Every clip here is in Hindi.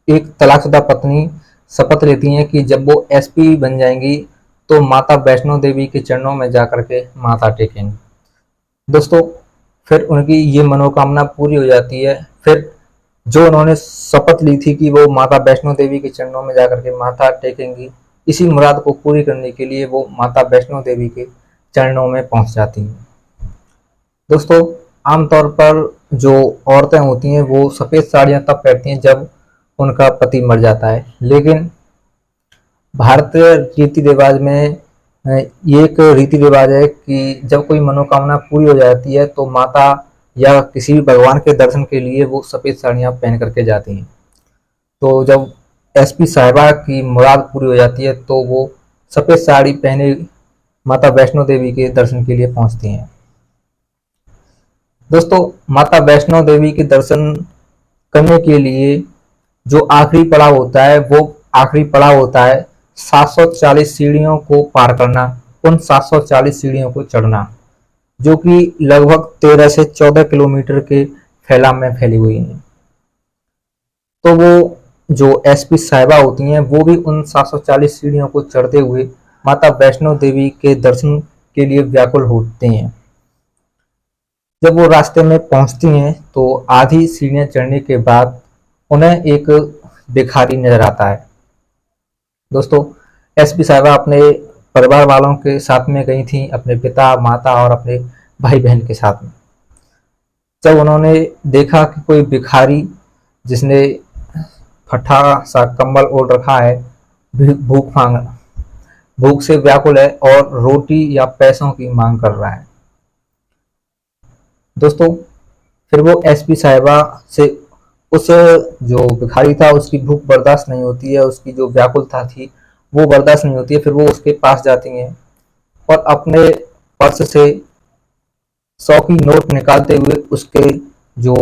एक तलाकशुदा पत्नी शपथ लेती हैं कि जब वो एसपी बन जाएंगी तो माता वैष्णो देवी के चरणों में जाकर के माथा टेकेंगी। दोस्तों, फिर उनकी ये मनोकामना पूरी हो जाती है। फिर जो उन्होंने शपथ ली थी कि वो माता वैष्णो देवी के चरणों में जाकर के माथा टेकेंगी, इसी मुराद को पूरी करने के लिए वो माता वैष्णो देवी के चरणों में पहुंच जाती हैं। दोस्तों, आमतौर पर जो औरतें होती हैं वो सफ़ेद साड़ियाँ तब पहनती हैं जब उनका पति मर जाता है, लेकिन भारतीय रीति रिवाज में ये एक रीति रिवाज है कि जब कोई मनोकामना पूरी हो जाती है तो माता या किसी भी भगवान के दर्शन के लिए वो सफ़ेद साड़ियाँ पहन करके जाती हैं। तो जब एसपी साहिबा की मुराद पूरी हो जाती है तो वो सफ़ेद साड़ी पहने माता वैष्णो देवी के दर्शन के लिए पहुंचती हैं। दोस्तों, माता वैष्णो देवी के दर्शन करने के लिए जो आखिरी पड़ाव होता है वो आखिरी पड़ाव होता है 740 सीढ़ियों को पार करना, उन 740 सीढ़ियों को चढ़ना, जो कि लगभग 13 से 14 किलोमीटर के फैलाव में फैली हुई हैं। तो वो जो एसपी साहिबा होती हैं वो भी उन 740 सीढ़ियों को चढ़ते हुए माता वैष्णो देवी के दर्शन के लिए व्याकुल होते हैं। जब वो रास्ते में पहुंचती हैं तो आधी सीढ़ियां चढ़ने के बाद उन्हें एक भिखारी नजर आता है। दोस्तों, एसपी साहिबा अपने परिवार वालों के साथ में गई थी, अपने पिता, माता और अपने भाई बहन के साथ में। जब उन्होंने देखा कि कोई भिखारी जिसने फटा सा कंबल ओढ़ रखा है, भूख से व्याकुल है और रोटी या पैसों की मांग कर रहा है। दोस्तों, फिर वो एसपी साहिबा से उस जो भिखारी था उसकी भूख बर्दाश्त नहीं होती है, उसकी जो व्याकुलता थी वो बर्दाश्त नहीं होती है। फिर वो उसके पास जाती हैं और अपने पर्स से 100 की नोट निकालते हुए उसके जो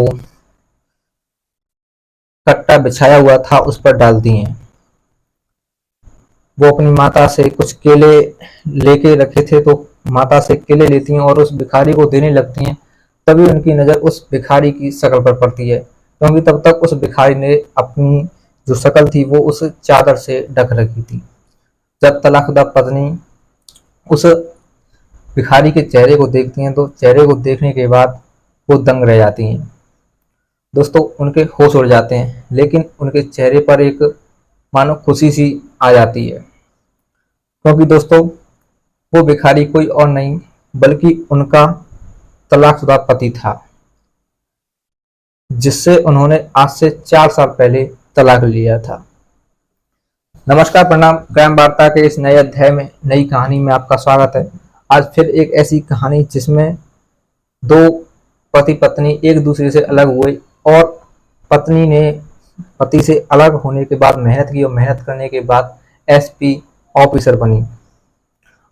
कट्टा बिछाया हुआ था उस पर डालती हैं। वो अपनी माता से कुछ केले लेके रखे थे तो माता से केले लेती हैं और उस भिखारी को देने लगती हैं। तभी उनकी नज़र उस भिखारी की शक्ल पर पड़ती है, क्योंकि तब तक उस भिखारी ने अपनी जो शक्ल थी वो उस चादर से ढक रखी थी। जब तलाकशुदा पत्नी उस भिखारी के चेहरे को देखती हैं तो चेहरे को देखने के बाद वो दंग रह जाती हैं। दोस्तों, उनके होश उड़ जाते हैं, लेकिन उनके चेहरे पर एक मानो खुशी सी आ जाती है, क्योंकि दोस्तों वो भिखारी कोई और नहीं बल्कि उनका तलाकशुदा पति था, जिससे उन्होंने आज से 4 साल पहले तलाक लिया था। नमस्कार, प्रणाम। क्राइम वार्ता के इस नए अध्याय में, नई कहानी में आपका स्वागत है। आज फिर एक ऐसी कहानी जिसमें दो पति पत्नी एक दूसरे से अलग हुए और पत्नी ने पति से अलग होने के बाद मेहनत की और मेहनत करने के बाद एसपी ऑफिसर बनी।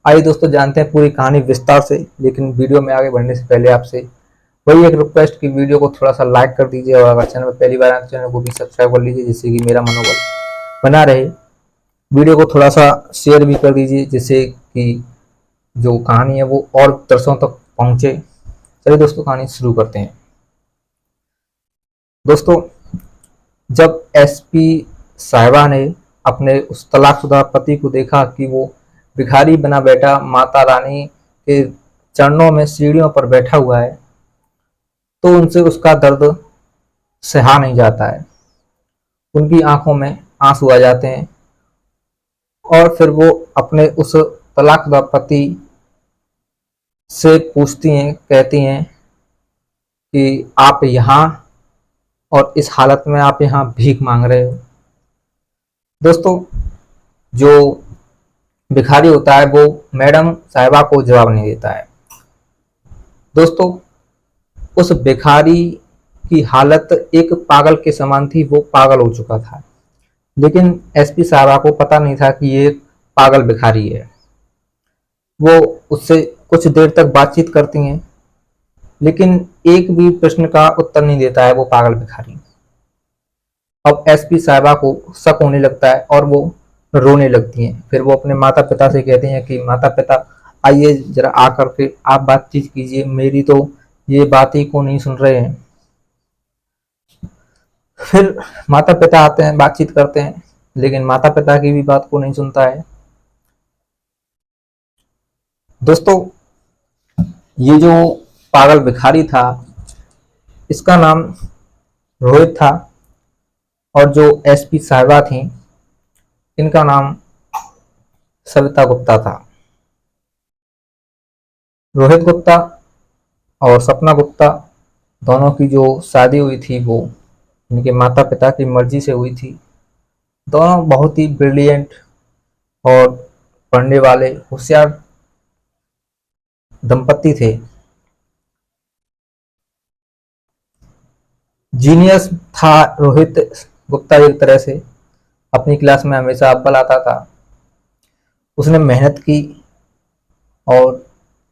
आइए दोस्तों, जानते हैं पूरी कहानी विस्तार से, लेकिन वीडियो में आगे बढ़ने से पहले आपसे वही एक रिक्वेस्ट कि वीडियो को थोड़ा सा लाइक कर दीजिए और अगर चैनल पर पहली बार आए तो चैनल को भी सब्सक्राइब कर लीजिए, जिससे कि मेरा मनोबल बना रहे। वीडियो को थोड़ा सा शेयर भी कर दीजिए, जिससे कि जो कहानी है वो और दर्शकों तक पहुंचे। चलिए दोस्तों, कहानी शुरू करते हैं। दोस्तों, जब एसपी साहिबा ने अपने उस तलाकशुदा पति को देखा कि वो भिखारी बना बैठा माता रानी के चरणों में सीढ़ियों पर बैठा हुआ है, तो उनसे उसका दर्द सहा नहीं जाता है। उनकी आंखों में आंसू आ जाते हैं और फिर वो अपने उस तलाकशुदा पति से पूछती हैं, कहती हैं कि आप यहाँ और इस हालत में आप यहाँ भीख मांग रहे हो। दोस्तों, जो भिखारी होता है वो मैडम साहिबा को जवाब नहीं देता है। दोस्तों, उस भिखारी की हालत एक पागल के समान थी, वो पागल हो चुका था, लेकिन एसपी साहिबा को पता नहीं था कि ये पागल भिखारी है। वो उससे कुछ देर तक बातचीत करती हैं, लेकिन एक भी प्रश्न का उत्तर नहीं देता है वो पागल भिखारी। अब एसपी साहिबा को शक होने लगता है और वो रोने लगती हैं। फिर वो अपने माता पिता से कहती हैं कि माता पिता, आइए जरा आकर के आप बातचीत कीजिए, मेरी तो ये बात ही को नहीं सुन रहे हैं। फिर माता पिता आते हैं, बातचीत करते हैं, लेकिन माता पिता की भी बात को नहीं सुनता है। दोस्तों, ये जो पागल भिखारी था, इसका नाम रोहित था, और जो एसपी साहिबा थी, इनका नाम सविता गुप्ता था। रोहित गुप्ता और सपना गुप्ता दोनों की जो शादी हुई थी वो इनके माता पिता की मर्जी से हुई थी। दोनों बहुत ही ब्रिलियंट और पढ़ने वाले होशियार दंपति थे। जीनियस था रोहित गुप्ता, एक तरह से अपनी क्लास में हमेशा अव्वल आता था। उसने मेहनत की, और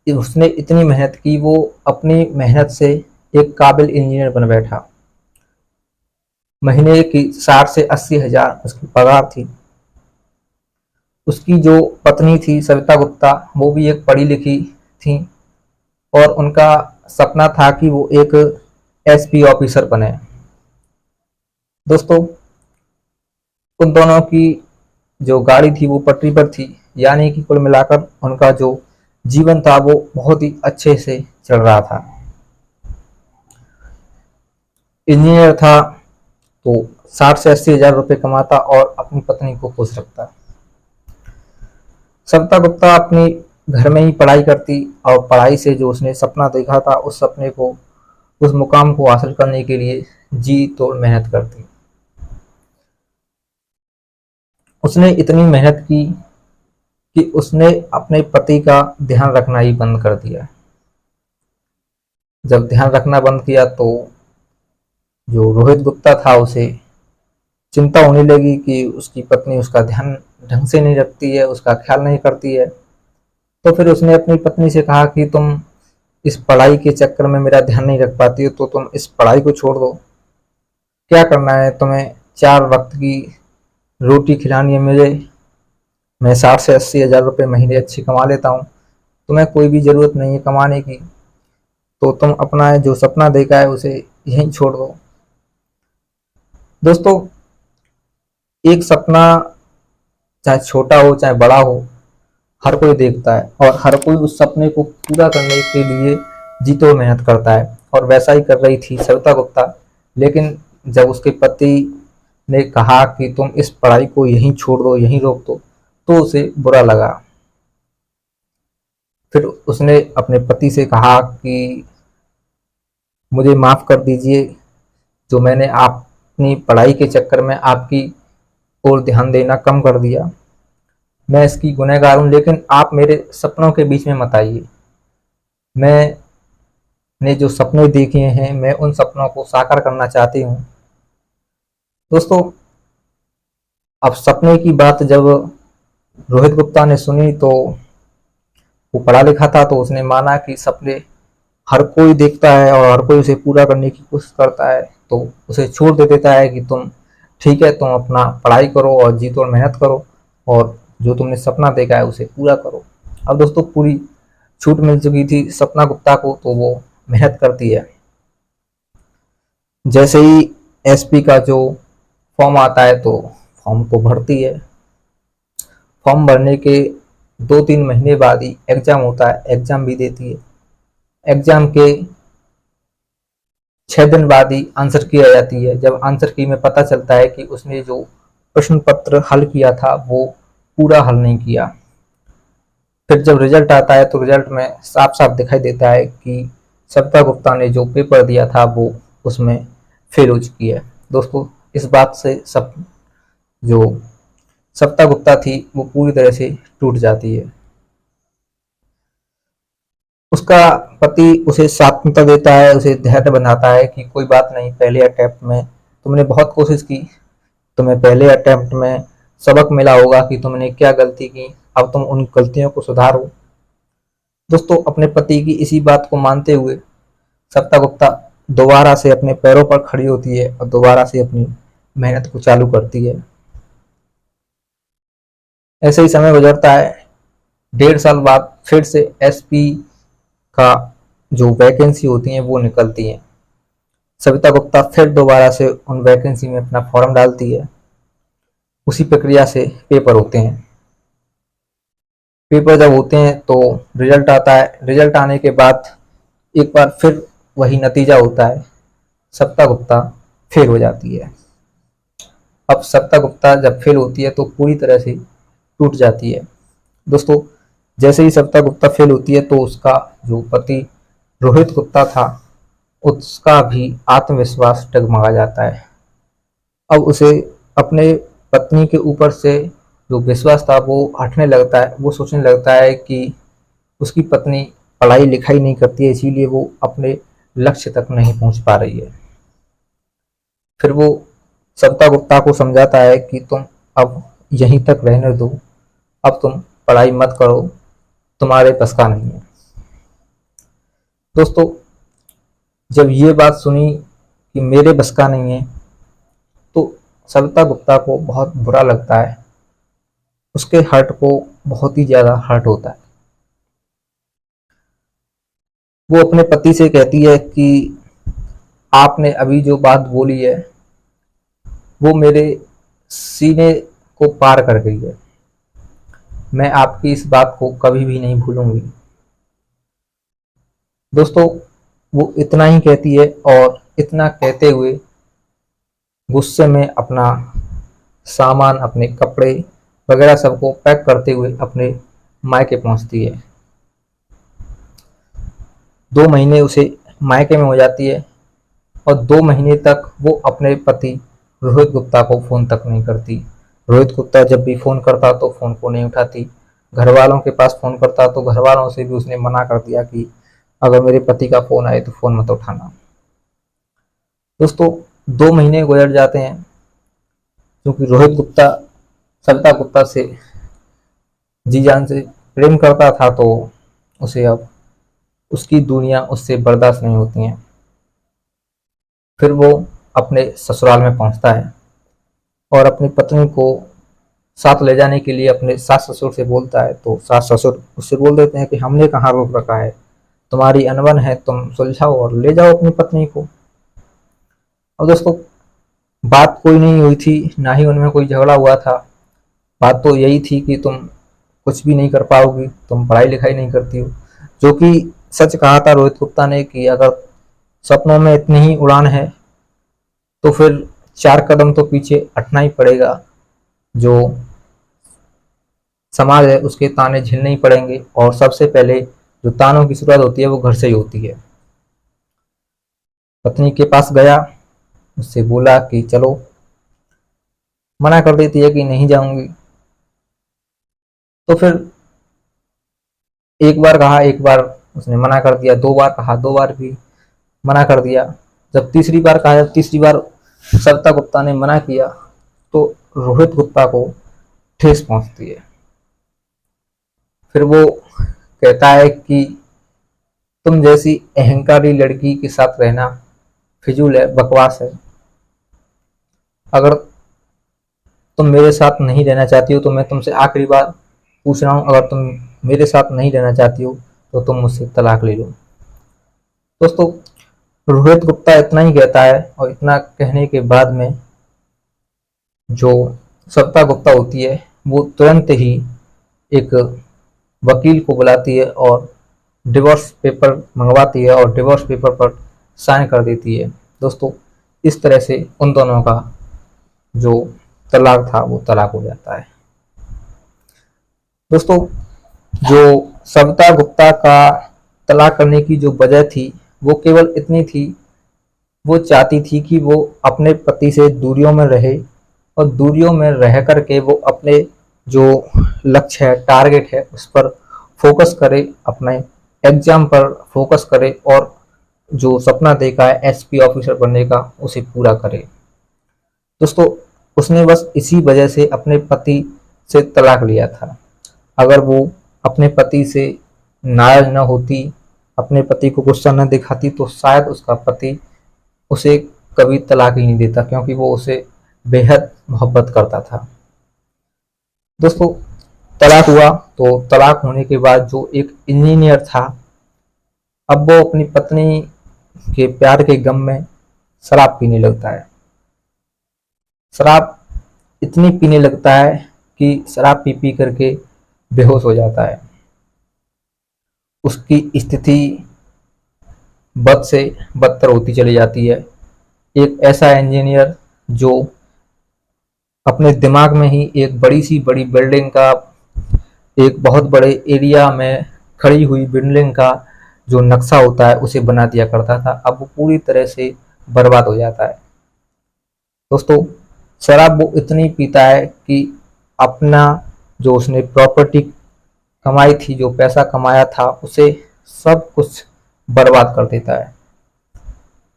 उसने इतनी मेहनत की, वो अपनी मेहनत से एक काबिल इंजीनियर बन बैठा। महीने की 60 से 80 हजार उसकी पगार थी। उसकी जो पत्नी थी सविता गुप्ता, वो भी एक पढ़ी लिखी थी, और उनका सपना था कि वो एक एसपी ऑफिसर बने। दोस्तों, उन दोनों की जो गाड़ी थी वो पटरी पर थी, यानी कि कुल मिलाकर उनका जो जीवन था वो बहुत ही अच्छे से चल रहा था। इंजीनियर था तो 60 से 80 हजार रुपये कमाता और अपनी पत्नी को खुश रखता। सविता गुप्ता अपनी घर में ही पढ़ाई करती, और पढ़ाई से जो उसने सपना देखा था, उस सपने को, उस मुकाम को हासिल करने के लिए जी तोड़ मेहनत करती। उसने इतनी मेहनत की कि उसने अपने पति का ध्यान रखना ही बंद कर दिया। जब ध्यान रखना बंद किया तो जो रोहित गुप्ता था, उसे चिंता होने लगी कि उसकी पत्नी उसका ध्यान ढंग से नहीं रखती है, उसका ख्याल नहीं करती है। तो फिर उसने अपनी पत्नी से कहा कि तुम इस पढ़ाई के चक्कर में मेरा ध्यान नहीं रख पाती हो, तो तुम इस पढ़ाई को छोड़ दो। क्या करना है तुम्हें? 4 वक्त की रोटी खिलानी है मुझे। मैं 60 से 80 हजार रुपये महीने अच्छी कमा लेता हूँ। तुम्हें कोई भी जरूरत नहीं है कमाने की, तो तुम अपना जो सपना देखा है उसे यहीं छोड़ दो। दोस्तों, एक सपना चाहे छोटा हो चाहे बड़ा हो, हर कोई देखता है, और हर कोई उस सपने को पूरा करने के लिए जी तोड़ मेहनत करता है, और वैसा ही कर रही थी सविता गुप्ता। लेकिन जब उसके पति ने कहा कि तुम इस पढ़ाई को यहीं छोड़ दो, यहीं रोक दो, तो उसे बुरा लगा। फिर उसने अपने पति से कहा कि मुझे माफ कर दीजिए, जो मैंने अपनी पढ़ाई के चक्कर में आपकी ओर ध्यान देना कम कर दिया। मैं इसकी गुनहगार हूँ, लेकिन आप मेरे सपनों के बीच में मत आइए। मैंने जो सपने देखे हैं, मैं उन सपनों को साकार करना चाहती हूँ। दोस्तों, अब सपने की बात जब रोहित गुप्ता ने सुनी, तो वो पढ़ा लिखा था, तो उसने माना कि सपने हर कोई देखता है और हर कोई उसे पूरा करने की कोशिश करता है, तो उसे छोड़ दे देता है कि तुम ठीक है, तुम अपना पढ़ाई करो और जी तोड़ मेहनत करो, और जो तुमने सपना देखा है उसे पूरा करो। अब दोस्तों, पूरी छूट मिल चुकी थी सपना गुप्ता को, तो वो मेहनत करती है। जैसे ही एसपी का जो फॉर्म आता है, तो फॉर्म को भरती है। फॉर्म भरने के 2-3 महीने बाद ही एग्जाम होता है, एग्जाम भी देती है। एग्जाम के 6 दिन बाद ही आंसर की आ जाती है। जब आंसर की में पता चलता है कि उसने जो प्रश्न पत्र हल किया था वो पूरा हल नहीं किया। फिर जब रिजल्ट आता है, तो रिजल्ट में साफ साफ दिखाई देता है कि सविता गुप्ता ने जो पेपर दिया था वो उसमें फेल हो चुकी है। दोस्तों, इस बात से सब जो सविता गुप्ता थी वो पूरी तरह से टूट जाती है। उसका पति उसे सांत्वना देता है, उसे धैर्य बनाता है कि कोई बात नहीं, पहले अटेम्प्ट में तुमने बहुत कोशिश की, तुम्हें पहले अटेम्प्ट में सबक मिला होगा कि तुमने क्या गलती की, अब तुम उन गलतियों को सुधारो। दोस्तों, अपने पति की इसी बात को मानते हुए सविता गुप्ता दोबारा से अपने पैरों पर खड़ी होती है और दोबारा से अपनी मेहनत को चालू करती है। ऐसे ही समय गुजरता है। 1.5 साल बाद फिर से एसपी का जो वैकेंसी होती है वो निकलती है। सविता गुप्ता फिर दोबारा से उन वैकेंसी में अपना फॉर्म डालती है। उसी प्रक्रिया से पेपर होते हैं। पेपर जब होते हैं तो रिजल्ट आता है। रिजल्ट आने के बाद एक बार फिर वही नतीजा होता है, सविता गुप्ता फेल हो जाती है। अब सविता गुप्ता जब फेल होती है तो पूरी तरह से टूट जाती है। दोस्तों, जैसे ही सविता गुप्ता फेल होती है तो उसका जो पति रोहित गुप्ता था, उसका भी आत्मविश्वास डगमगा जाता है। अब उसे अपने पत्नी के ऊपर से जो विश्वास था वो हटने लगता है। वो सोचने लगता है कि उसकी पत्नी पढ़ाई लिखाई नहीं करती है, इसीलिए वो अपने लक्ष्य तक नहीं पहुंच पा रही है। फिर वो सविता गुप्ता को समझाता है कि तुम अब यहीं तक रहने दो, अब तुम पढ़ाई मत करो, तुम्हारे बस का नहीं है। दोस्तों, जब ये बात सुनी कि मेरे बस का नहीं है तो सविता गुप्ता को बहुत बुरा लगता है। उसके हर्ट को बहुत ही ज्यादा हर्ट होता है। वो अपने पति से कहती है कि आपने अभी जो बात बोली है वो मेरे सीने को पार कर गई है। मैं आपकी इस बात को कभी भी नहीं भूलूंगी। दोस्तों, वो इतना ही कहती है और इतना कहते हुए गुस्से में अपना सामान, अपने कपड़े वगैरह सबको पैक करते हुए अपने मायके पहुंचती है। 2 महीने उसे मायके में हो जाती है और 2 महीने तक वो अपने पति रोहित गुप्ता को फोन तक नहीं करती। रोहित गुप्ता जब भी फोन करता तो फोन को नहीं उठाती। घर वालों के पास फोन करता तो घर वालों से भी उसने मना कर दिया कि अगर मेरे पति का फोन आए तो फोन मत उठाना। दोस्तों, 2 महीने गुजर जाते हैं क्योंकि रोहित गुप्ता सविता गुप्ता से जी जान से प्रेम करता था तो उसे अब उसकी दूरियां उससे बर्दाश्त नहीं होती हैं। फिर वो अपने ससुराल में पहुंचता है और अपनी पत्नी को साथ ले जाने के लिए अपने सास ससुर से बोलता है तो सास ससुर उससे बोल देते हैं कि हमने कहाँ रोक रखा है, तुम्हारी अनबन है, तुम सुलझाओ और ले जाओ अपनी पत्नी को। अब दोस्तों, बात कोई नहीं हुई थी, ना ही उनमें कोई झगड़ा हुआ था। बात तो यही थी कि तुम कुछ भी नहीं कर पाओगी, तुम पढ़ाई लिखाई नहीं करती हो। जो कि सच कहा था रोहित गुप्ता ने कि अगर सपनों में इतनी ही उड़ान है तो फिर 4 कदम तो पीछे हटना ही पड़ेगा। जो समाज है उसके ताने झेलने ही पड़ेंगे और सबसे पहले जो तानों की शुरुआत होती है वो घर से ही होती है। पत्नी के पास गया, उससे बोला कि चलो, मना कर देती है कि नहीं जाऊंगी। तो फिर एक बार कहा, एक बार उसने मना कर दिया, 2 बार कहा, 2 बार भी मना कर दिया। जब तीसरी बार कहा, जब तीसरी बार सविता गुप्ता ने मना किया तो रोहित गुप्ता को ठेस पहुंचती है। फिर वो कहता है कि तुम जैसी अहंकारी लड़की के साथ रहना फिजूल है, बकवास है। अगर तुम मेरे साथ नहीं रहना चाहती हो तो मैं तुमसे आखिरी बार पूछ रहा हूँ, अगर तुम मेरे साथ नहीं रहना चाहती हो तो तुम मुझसे तलाक ले लो। दोस्तों, रोहित गुप्ता इतना ही कहता है और इतना कहने के बाद में जो सविता गुप्ता होती है वो तुरंत ही एक वकील को बुलाती है और डिवोर्स पेपर मंगवाती है और डिवोर्स पेपर पर साइन कर देती है। दोस्तों, इस तरह से उन दोनों का जो तलाक था वो तलाक हो जाता है। दोस्तों, जो सविता गुप्ता का तलाक करने की जो वजह थी वो केवल इतनी थी, वो चाहती थी कि वो अपने पति से दूरियों में रहे और दूरियों में रह करके वो अपने जो लक्ष्य है, टारगेट है, उस पर फोकस करे, अपने एग्जाम पर फोकस करे और जो सपना देखा है एसपी ऑफिसर बनने का उसे पूरा करे। दोस्तों, उसने बस इसी वजह से अपने पति से तलाक लिया था। अगर वो अपने पति से नाराज न होती, अपने पति को गुस्सा न दिखाती तो शायद उसका पति उसे कभी तलाक ही नहीं देता, क्योंकि वो उसे बेहद मोहब्बत करता था। दोस्तों, तलाक हुआ तो तलाक होने के बाद जो एक इंजीनियर था, अब वो अपनी पत्नी के प्यार के गम में शराब पीने लगता है। शराब इतनी पीने लगता है कि शराब पी पी करके बेहोश हो जाता है। उसकी स्थिति बद से बदतर होती चली जाती है। एक ऐसा इंजीनियर जो अपने दिमाग में ही एक बड़ी सी बड़ी बिल्डिंग का, एक बहुत बड़े एरिया में खड़ी हुई बिल्डिंग का जो नक्शा होता है उसे बना दिया करता था, अब वो पूरी तरह से बर्बाद हो जाता है। दोस्तों, शराब वो इतनी पीता है कि अपना जो उसने प्रॉपर्टी कमाई थी, जो पैसा कमाया था, उसे सब कुछ बर्बाद कर देता है।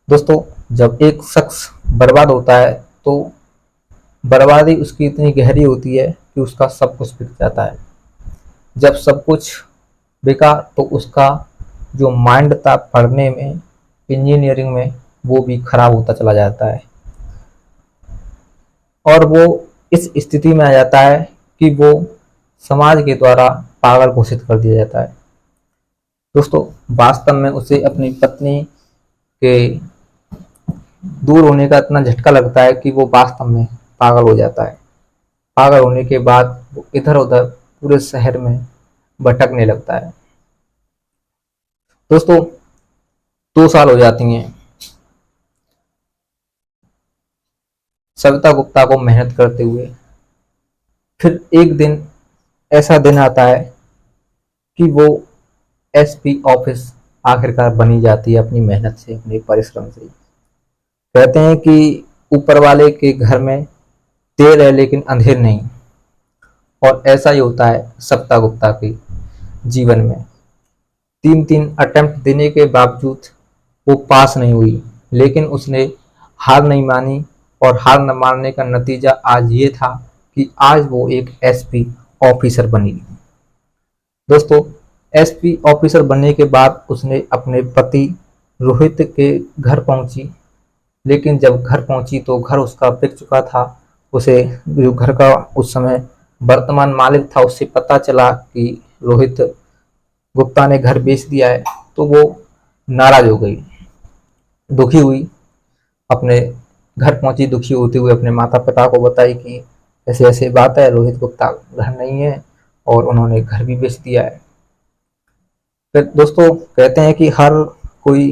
दोस्तों, जब एक शख्स बर्बाद होता है तो बर्बादी उसकी इतनी गहरी होती है कि उसका सब कुछ बिक जाता है। जब सब कुछ बिका तो उसका जो माइंड था पढ़ने में, इंजीनियरिंग में, वो भी खराब होता चला जाता है और वो इस स्थिति में आ जाता है कि वो समाज के द्वारा पागल घोषित कर दिया जाता है। दोस्तों, वास्तव में उसे अपनी पत्नी के दूर होने का इतना झटका लगता है कि वो वास्तव में पागल हो जाता है। पागल होने के बाद वो इधर उधर पूरे शहर में भटकने लगता है। दोस्तों, 2 साल हो जाती हैं सविता गुप्ता को मेहनत करते हुए। फिर एक दिन ऐसा दिन आता है कि वो एसपी ऑफिस आखिरकार बनी जाती है अपनी मेहनत से, अपने परिश्रम से। कहते हैं कि ऊपर वाले के घर में देर है लेकिन अंधेर नहीं, और ऐसा ही होता है सविता गुप्ता के जीवन में। 3 अटेम्प्ट देने के बावजूद वो पास नहीं हुई, लेकिन उसने हार नहीं मानी और हार न मानने का नतीजा आज ये था कि आज वो एक एसपी ऑफिसर बनी। दोस्तों, एसपी ऑफिसर बनने के बाद उसने अपने पति रोहित के घर पहुंची, लेकिन जब घर पहुंची तो घर उसका बिक चुका था। उसे जो घर का उस समय वर्तमान मालिक था उससे पता चला कि रोहित गुप्ता ने घर बेच दिया है, तो वो नाराज हो गई, दुखी हुई। अपने घर पहुंची दुखी होते हुए अपने माता पिता को बताई कि ऐसे ऐसे बात है, रोहित गुप्ता घर नहीं है और उन्होंने घर भी बेच दिया है। फिर दोस्तों, कहते हैं कि हर कोई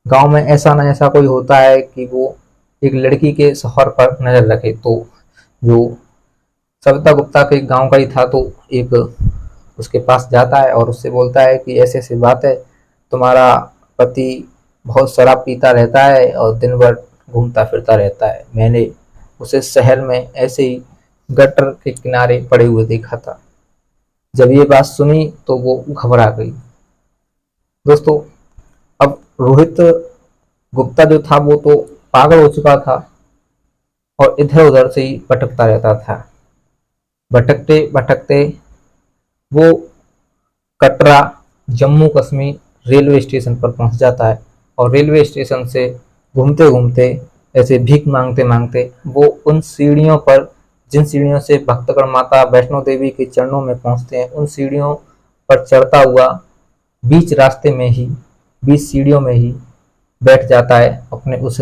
गांव में ऐसा ना ऐसा कोई होता है कि वो एक लड़की के शौहर पर नजर रखे। तो जो सविता गुप्ता के गांव का ही था, तो एक उसके पास जाता है और उससे बोलता है कि ऐसे ऐसी बात है, तुम्हारा पति बहुत शराब पीता रहता है और दिन भर घूमता फिरता रहता है। मैंने उसे शहर में ऐसे ही गटर के किनारे पड़े हुए देखा था। जब ये बात सुनी तो वो घबरा गई। दोस्तों, अब रोहित गुप्ता जो था वो तो पागल हो चुका था और इधर उधर से ही भटकता रहता था। भटकते भटकते वो कटरा जम्मू कश्मीर रेलवे स्टेशन पर पहुंच जाता है और रेलवे स्टेशन से घूमते घूमते, ऐसे भीख मांगते मांगते वो उन सीढ़ियों पर, जिन सीढ़ियों से भक्तगण माता वैष्णो देवी के चरणों में पहुंचते हैं, उन सीढ़ियों पर चढ़ता हुआ बीच रास्ते में ही, बीच सीढ़ियों में ही बैठ जाता है अपने उस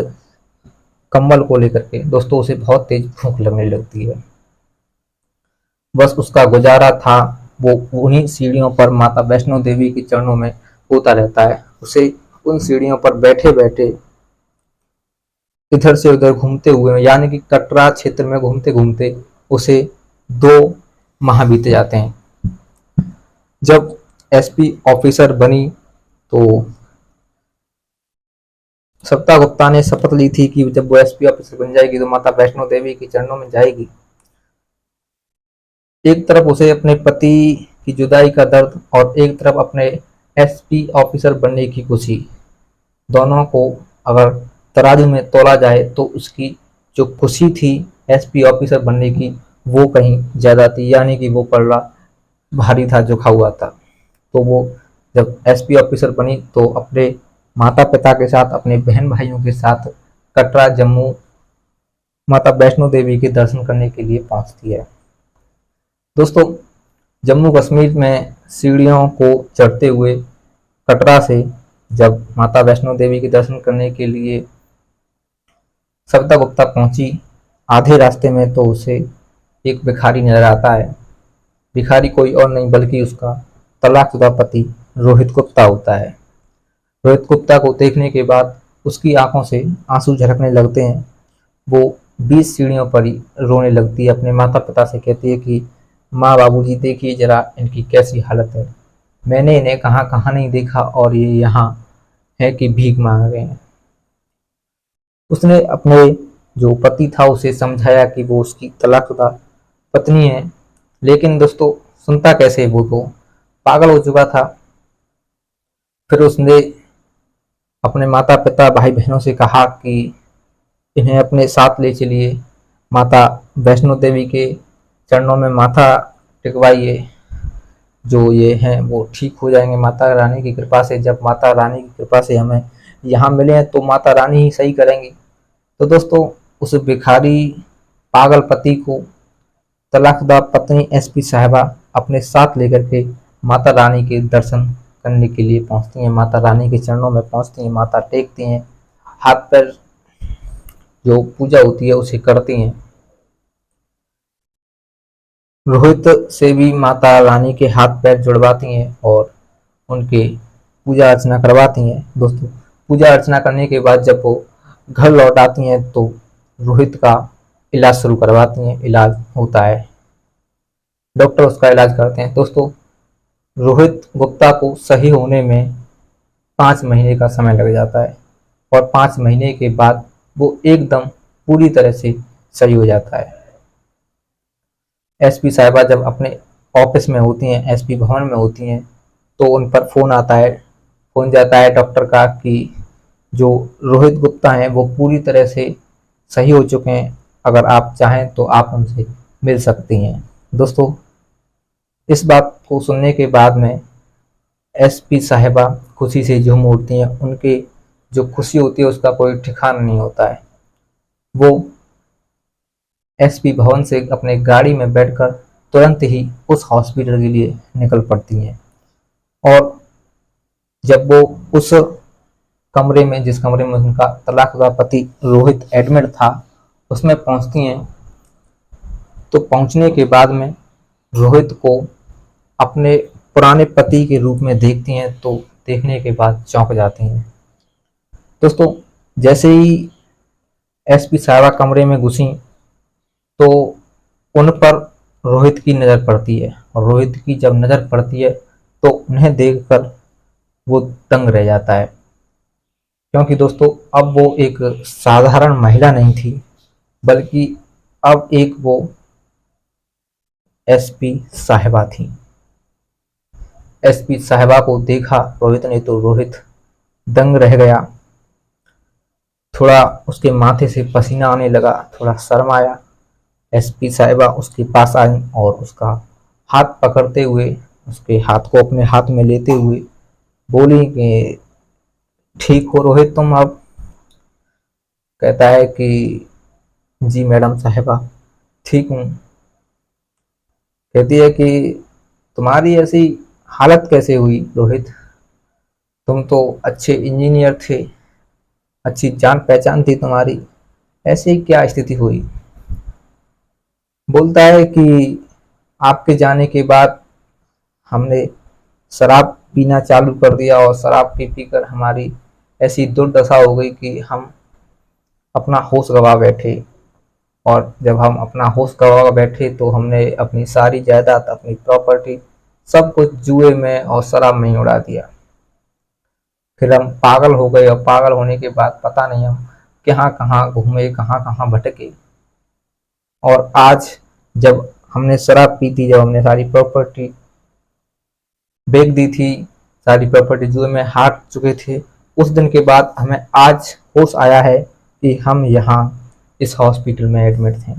कंबल को लेकर के। दोस्तों, उसे बहुत तेज भूख लगने लगती है। बस उसका गुजारा था वो उन्हीं सीढ़ियों पर माता वैष्णो देवी के चरणों में होता रहता है। उसे उन सीढ़ियों पर बैठे बैठे इधर से उधर घूमते हुए, यानी कि कटरा क्षेत्र में घूमते घूमते उसे 2 माह बीते जाते हैं। जब एसपी ऑफिसर बनी तो सविता गुप्ता ने शपथ ली थी कि जब वो एसपी ऑफिसर बन जाएगी तो माता वैष्णो देवी के चरणों में जाएगी। एक तरफ उसे अपने पति की जुदाई का दर्द और एक तरफ अपने एसपी ऑफिसर बनने की खुशी, दोनों को अगर तराजू में तोला जाए तो उसकी जो खुशी थी एसपी ऑफिसर बनने की वो कहीं ज्यादा थी, यानी कि वो पल्ला भारी था, झुका हुआ था। तो वो जब एसपी ऑफिसर बनी तो अपने माता पिता के साथ, अपने बहन भाइयों के साथ कटरा जम्मू माता वैष्णो देवी के दर्शन करने के लिए पहुंचती है। दोस्तों, जम्मू कश्मीर में सीढ़ियों को चढ़ते हुए कटरा से जब माता वैष्णो देवी के दर्शन करने के लिए सविता गुप्ता पहुंची। आधे रास्ते में तो उसे एक भिखारी नजर आता है। भिखारी कोई और नहीं बल्कि उसका तलाकशुदा पति रोहित गुप्ता होता है। रोहित गुप्ता को देखने के बाद उसकी आंखों से आंसू झलकने लगते हैं। वो 20 सीढ़ियों पर ही रोने लगती है। अपने माता पिता से कहती है कि माँ बाबूजी देखिए जरा इनकी कैसी हालत है। मैंने इन्हें कहाँ कहाँ नहीं देखा और ये यहाँ है कि भीख मांग रहे हैं। उसने अपने जो पति था उसे समझाया कि वो उसकी तलाकशुदा पत्नी है, लेकिन दोस्तों सुनता कैसे, वो तो पागल हो चुका था। फिर उसने अपने माता पिता भाई बहनों से कहा कि इन्हें अपने साथ ले चलिए, माता वैष्णो देवी के चरणों में माथा टिकवाइए, जो ये हैं वो ठीक हो जाएंगे माता रानी की कृपा से। जब माता रानी की कृपा से हमें यहाँ मिले हैं तो माता रानी ही सही करेंगी। तो दोस्तों उस भिखारी पागल पति को तलाकशुदा पत्नी एसपी साहिबा अपने साथ लेकर के माता रानी के दर्शन करने के लिए पहुंचती हैं। माता रानी के चरणों में पहुंचती हैं, माथा टेकती हैं, हाथ पैर जो पूजा होती है उसे करती हैं। रोहित से भी माता रानी के हाथ पैर जुड़वाती हैं और उनके पूजा अर्चना करवाती हैं। दोस्तों पूजा अर्चना करने के बाद जब वो घर लौट आती हैं तो रोहित का इलाज शुरू करवाती हैं। इलाज होता है, डॉक्टर उसका इलाज करते हैं। दोस्तों रोहित गुप्ता को सही होने में 5 महीने का समय लग जाता है और 5 महीने के बाद वो एकदम पूरी तरह से सही हो जाता है। एसपी साहिबा जब अपने ऑफिस में होती हैं, एसपी भवन में होती हैं, तो उन पर फोन आता है, फोन जाता है डॉक्टर का कि जो रोहित गुप्ता हैं वो पूरी तरह से सही हो चुके हैं, अगर आप चाहें तो आप उनसे मिल सकती हैं। दोस्तों इस बात को सुनने के बाद में एसपी साहिबा खुशी से झूम उठती हैं। उनकी जो खुशी होती है उसका कोई ठिकाना नहीं होता है। वो एसपी भवन से अपने गाड़ी में बैठकर तुरंत ही उस हॉस्पिटल के लिए निकल पड़ती हैं और जब वो उस कमरे में, जिस कमरे में उनका तलाकशुदा पति रोहित एडमिट था, उसमें पहुंचती हैं तो पहुंचने के बाद में रोहित को अपने पुराने पति के रूप में देखती हैं तो देखने के बाद चौंक जाती हैं। दोस्तों जैसे ही एसपी साहिबा कमरे में घुसी तो उन पर रोहित की नज़र पड़ती है और रोहित की जब नज़र पड़ती है तो उन्हें देखकर वो दंग रह जाता है, क्योंकि दोस्तों अब वो एक साधारण महिला नहीं थी बल्कि अब एक वो एसपी साहिबा थी। एसपी साहिबा को देखा रोहित ने तो रोहित दंग रह गया। थोड़ा उसके माथे से पसीना आने लगा, थोड़ा शर्म आया। एसपी साहिबा उसके पास आई और उसका हाथ पकड़ते हुए, उसके हाथ को अपने हाथ में लेते हुए बोली कि ठीक हो रोहित तुम अब? कहता है कि जी मैडम साहिबा ठीक हूँ। कहती है कि तुम्हारी ऐसी हालत कैसे हुई रोहित? तुम तो अच्छे इंजीनियर थे, अच्छी जान पहचान थी तुम्हारी, ऐसे ही क्या स्थिति हुई? बोलता है कि आपके जाने के बाद हमने शराब पीना चालू कर दिया और शराब पी पी कर हमारी ऐसी दुर्दशा हो गई कि हम अपना होश गंवा बैठे, और जब हम अपना होश गंवा बैठे तो हमने अपनी सारी जायदाद, अपनी प्रॉपर्टी, सब कुछ जुए में और शराब में ही उड़ा दिया। फिर हम पागल हो गए और पागल होने के बाद पता नहीं हम कहाँ कहाँ घूमे, कहाँ कहाँ भटके, और आज जब हमने शराब पी थी, जब हमने सारी प्रॉपर्टी बेच दी थी, सारी प्रॉपर्टी जुए में हार चुके थे, उस दिन के बाद हमें आज होश आया है कि हम यहाँ इस हॉस्पिटल में एडमिट थे।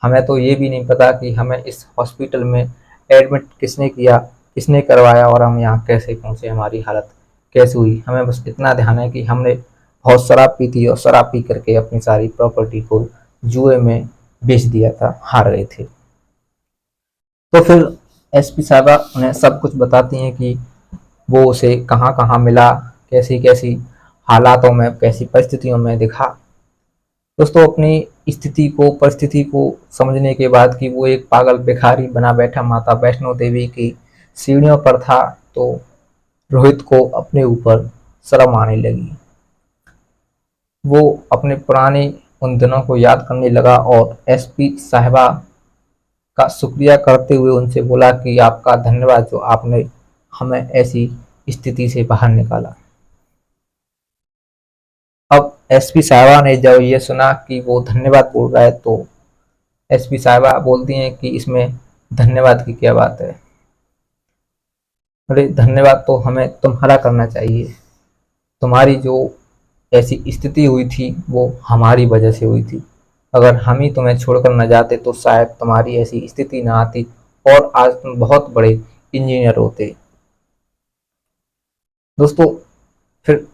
हमें तो ये भी नहीं पता कि हमें इस हॉस्पिटल में एडमिट किसने किया, किसने करवाया और हम यहाँ कैसे पहुँचे, हमारी हालत कैसे हुई। हमें बस इतना ध्यान है कि हमने बहुत शराब पी थी और शराब पी करके अपनी सारी प्रॉपर्टी को जुए में बेच दिया था, हार गए थे। तो फिर एसपी साहबा उन्हें सब कुछ बताती हैं कि वो उसे कहाँ कहाँ मिला, कैसी कैसी हालातों में, कैसी परिस्थितियों में दिखा। दोस्तों अपनी स्थिति को, परिस्थिति को समझने के बाद कि वो एक पागल भिखारी बना बैठा माता वैष्णो देवी की सीढ़ियों पर था, तो रोहित को अपने ऊपर शर्म आने लगी। वो अपने पुराने उन दिनों को याद करने लगा और एसपी साहिबा का शुक्रिया करते हुए उनसे बोला कि आपका धन्यवाद जो आपने हमें ऐसी स्थिति से बाहर निकाला। अब एसपी साहिबा ने जब ये सुना कि वो धन्यवाद बोल रहा है, तो एसपी साहिबा बोलती हैं कि इसमें धन्यवाद की क्या बात है, अरे धन्यवाद तो हमें तुम्हारा करना चाहिए। तुम्हारी जो ऐसी स्थिति हुई थी वो हमारी वजह से हुई थी। अगर हम ही तुम्हें छोड़कर न जाते तो शायद तुम्हारी ऐसी स्थिति न आती और आज तुम बहुत बड़े इंजीनियर होते। दोस्तों फिर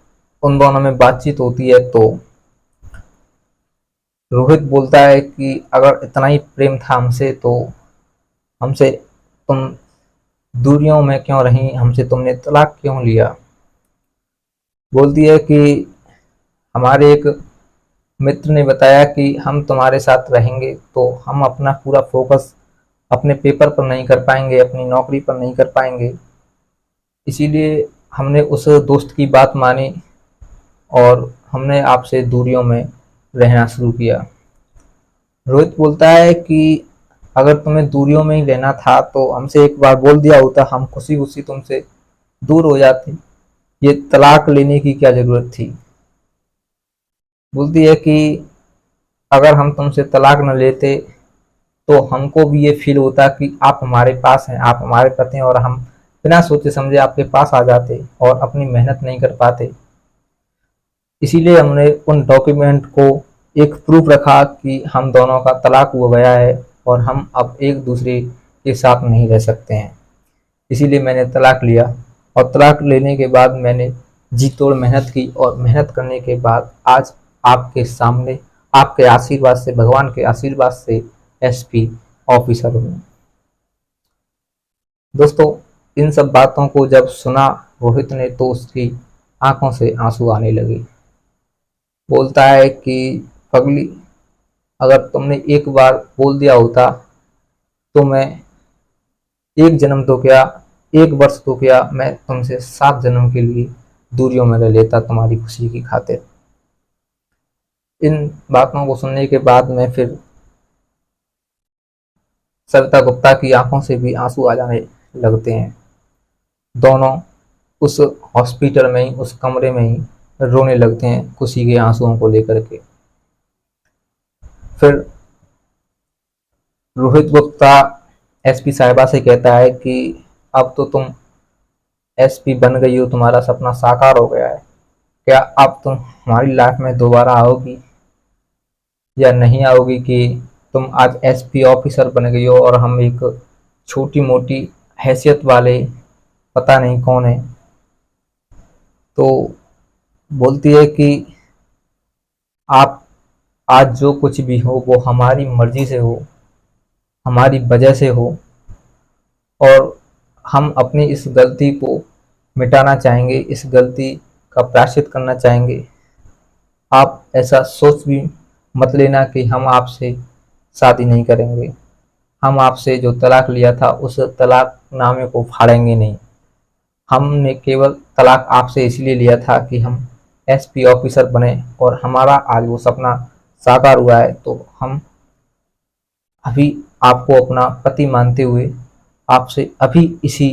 उन दोनों में बातचीत होती है, तो रोहित बोलता है कि अगर इतना ही प्रेम था हमसे तो हमसे तुम दूरियों में क्यों रही, हमसे तुमने तलाक क्यों लिया। बोलती है कि हमारे एक मित्र ने बताया कि हम तुम्हारे साथ रहेंगे तो हम अपना पूरा फोकस अपने पेपर पर नहीं कर पाएंगे, अपनी नौकरी पर नहीं कर पाएंगे, इसीलिए हमने उस दोस्त की बात मानी और हमने आपसे दूरियों में रहना शुरू किया। रोहित बोलता है कि अगर तुम्हें दूरियों में ही रहना था तो हमसे एक बार बोल दिया होता, हम खुशी खुशी तुमसे दूर हो जाते, ये तलाक लेने की क्या जरूरत थी। बोलती है कि अगर हम तुमसे तलाक न लेते तो हमको भी ये फील होता कि आप हमारे पास हैं, आप हमारे पति हैं, और हम बिना सोचे समझे आपके पास आ जाते और अपनी मेहनत नहीं कर पाते। इसीलिए हमने उन डॉक्यूमेंट को एक प्रूफ रखा कि हम दोनों का तलाक हो गया है और हम अब एक दूसरे के साथ नहीं रह सकते हैं। इसीलिए मैंने तलाक लिया और तलाक लेने के बाद मैंने जी तोड़ मेहनत की और मेहनत करने के बाद आज आपके सामने आपके आशीर्वाद से, भगवान के आशीर्वाद से एसपी ऑफिसर हूँ। दोस्तों इन सब बातों को जब सुना रोहित ने तो उसकी आंखों से आंसू आने लगे। बोलता है कि पगली, अगर तुमने एक बार बोल दिया होता तो मैं एक जन्म तो क्या, एक वर्ष तो क्या, मैं तुमसे 7 जन्म के लिए दूरियों में रह लेता तुम्हारी खुशी की खातिर। इन बातों को सुनने के बाद में फिर सविता गुप्ता की आंखों से भी आंसू आ जाने लगते हैं। दोनों उस हॉस्पिटल में ही, उस कमरे में ही रोने लगते हैं खुशी के आंसुओं को लेकर के। फिर रोहित गुप्ता एसपी साहिबा से कहता है कि अब तो तुम एसपी बन गई हो, तुम्हारा सपना साकार हो गया है, क्या अब तुम हमारी लाइफ में दोबारा आओगी या नहीं आओगी कि तुम आज एसपी ऑफिसर बन गई हो और हम एक छोटी मोटी हैसियत वाले पता नहीं कौन है। तो बोलती है कि आप आज जो कुछ भी हो वो हमारी मर्जी से हो, हमारी वजह से हो, और हम अपनी इस गलती को मिटाना चाहेंगे, इस गलती का प्रायश्चित करना चाहेंगे। आप ऐसा सोच भी मत लेना कि हम आपसे शादी नहीं करेंगे, हम आपसे जो तलाक लिया था उस तलाक नामे को फाड़ेंगे नहीं। हमने केवल तलाक आपसे इसलिए लिया था कि हम एसपी ऑफिसर बने और हमारा आज वो सपना साकार हुआ है, तो हम अभी आपको अपना पति मानते हुए आपसे अभी इसी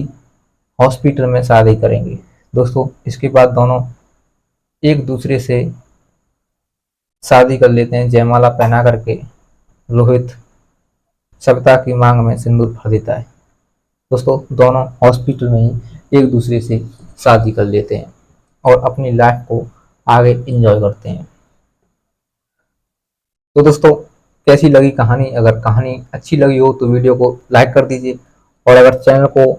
हॉस्पिटल में शादी करेंगे। दोस्तों इसके बाद दोनों एक दूसरे से शादी कर लेते हैं। जयमाला पहना करके रोहित सविता की मांग में सिंदूर भर देता है। दोस्तों दोनों हॉस्पिटल में ही एक दूसरे से शादी कर लेते हैं और अपनी लाइफ को आगे एंजॉय करते हैं। तो दोस्तों कैसी लगी कहानी? अगर कहानी अच्छी लगी हो तो वीडियो को लाइक कर दीजिए, और अगर चैनल को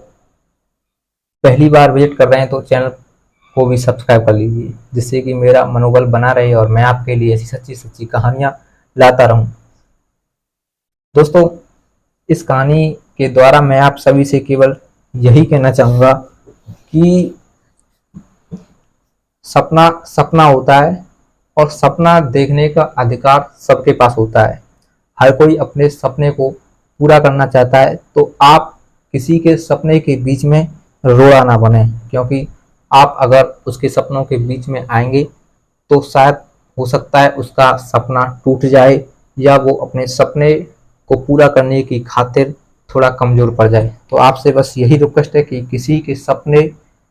पहली बार विजिट कर रहे हैं तो चैनल को भी सब्सक्राइब कर लीजिए, जिससे कि मेरा मनोबल बना रहे और मैं आपके लिए ऐसी सच्ची सच्ची कहानियां लाता रहूं। दोस्तों इस कहानी के द्वारा मैं आप सभी से केवल यही कहना चाहूँगा कि सपना सपना होता है और सपना देखने का अधिकार सबके पास होता है। हर कोई अपने सपने को पूरा करना चाहता है, तो आप किसी के सपने के बीच में रोड़ा ना बने, क्योंकि आप अगर उसके सपनों के बीच में आएंगे तो शायद हो सकता है उसका सपना टूट जाए या वो अपने सपने को पूरा करने की खातिर थोड़ा कमजोर पड़ जाए। तो आपसे बस यही रिक्वेस्ट है कि किसी के सपने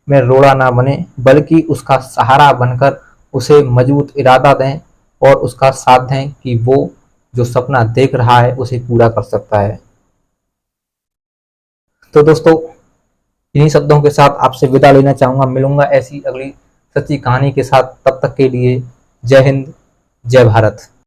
में रोड़ा ना बने, बल्कि उसका सहारा बनकर उसे मजबूत इरादा दें और उसका साथ दें कि वो जो सपना देख रहा है उसे पूरा कर सकता है। तो दोस्तों, इन्हीं शब्दों के साथ आपसे विदा लेना चाहूंगा। मिलूंगा ऐसी अगली सच्ची कहानी के साथ। तब तक के लिए जय हिंद, जय भारत।